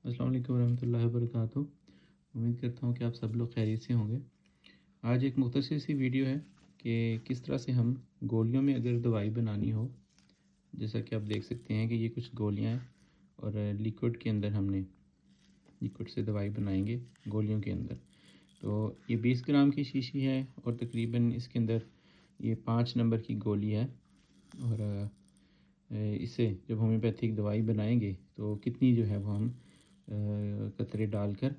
السلام علیکم ورحمۃ اللہ وبرکاتہ۔ امید کرتا ہوں کہ آپ سب لوگ خیریت سے ہوں گے۔ آج ایک مختصر سی ویڈیو ہے کہ کس طرح سے ہم گولیوں میں اگر دوائی بنانی ہو، جیسا کہ آپ دیکھ سکتے ہیں کہ یہ کچھ گولیاں ہیں اور لیکوڈ کے اندر ہم نے لیکوڈ سے دوائی بنائیں گے گولیوں کے اندر۔ تو یہ 20 گرام کی شیشی ہے اور تقریباً اس کے اندر یہ 5 نمبر کی گولی ہے، اور اسے جب ہومیوپیتھک دوائی بنائیں گے تو کتنی جو ہے وہ ہم قطرے ڈال کر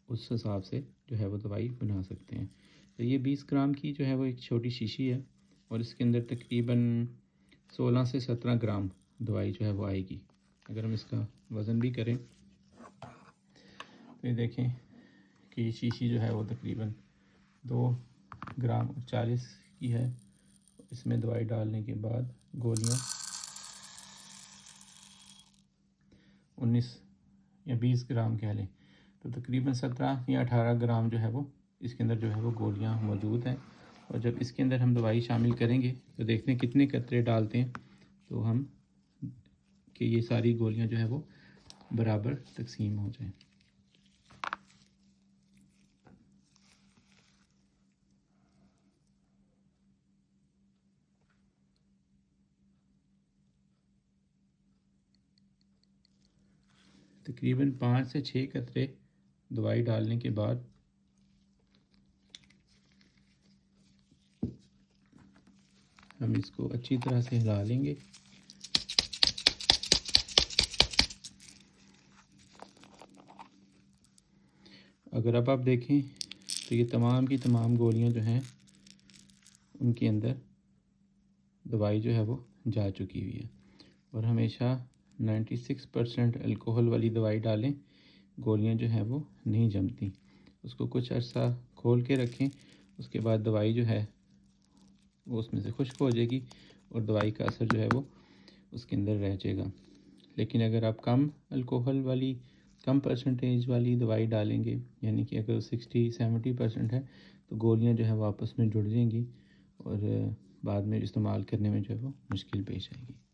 اس حساب سے جو ہے وہ دوائی بنا سکتے ہیں۔ تو یہ 20 گرام کی جو ہے وہ ایک چھوٹی شیشی ہے اور اس کے اندر تقریباً 16 سے 17 گرام دوائی جو ہے وہ آئے گی۔ اگر ہم اس کا وزن بھی کریں تو یہ دیکھیں کہ یہ شیشی جو ہے وہ تقریباً 2 گرام 40 کی ہے۔ اس میں دوائی ڈالنے کے بعد گولیاں 19 یا 20 گرام کہہ لیں، تو تقریباً 17 یا 18 گرام جو ہے وہ اس کے اندر جو ہے وہ گولیاں موجود ہیں۔ اور جب اس کے اندر ہم دوائی شامل کریں گے تو دیکھتے ہیں کتنے قطرے ڈالتے ہیں تو ہم کہ یہ ساری گولیاں جو ہے وہ برابر تقسیم ہو جائیں۔ تقریباً 5 سے 6 قطرے دوائی ڈالنے کے بعد ہم اس کو اچھی طرح سے ہلا لیں گے۔ اگر اب آپ دیکھیں تو یہ تمام کی تمام گولیاں جو ہیں ان کے اندر دوائی جو ہے وہ جا چکی ہوئی ہے، اور ہمیشہ 96% الکوہل والی دوائی ڈالیں، گولیاں جو ہیں وہ نہیں جمتی۔ اس کو کچھ عرصہ کھول کے رکھیں، اس کے بعد دوائی جو ہے وہ اس میں سے خشک ہو جائے گی اور دوائی کا اثر جو ہے وہ اس کے اندر رہ جائے گا۔ لیکن اگر آپ کم الکوہل والی کم پرسنٹیج والی دوائی ڈالیں گے، یعنی کہ اگر 60-70% ہے، تو گولیاں جو ہے وہ آپس میں جڑ جائیں گی اور بعد میں استعمال کرنے میں جو ہے وہ مشکل پیش آئے گی۔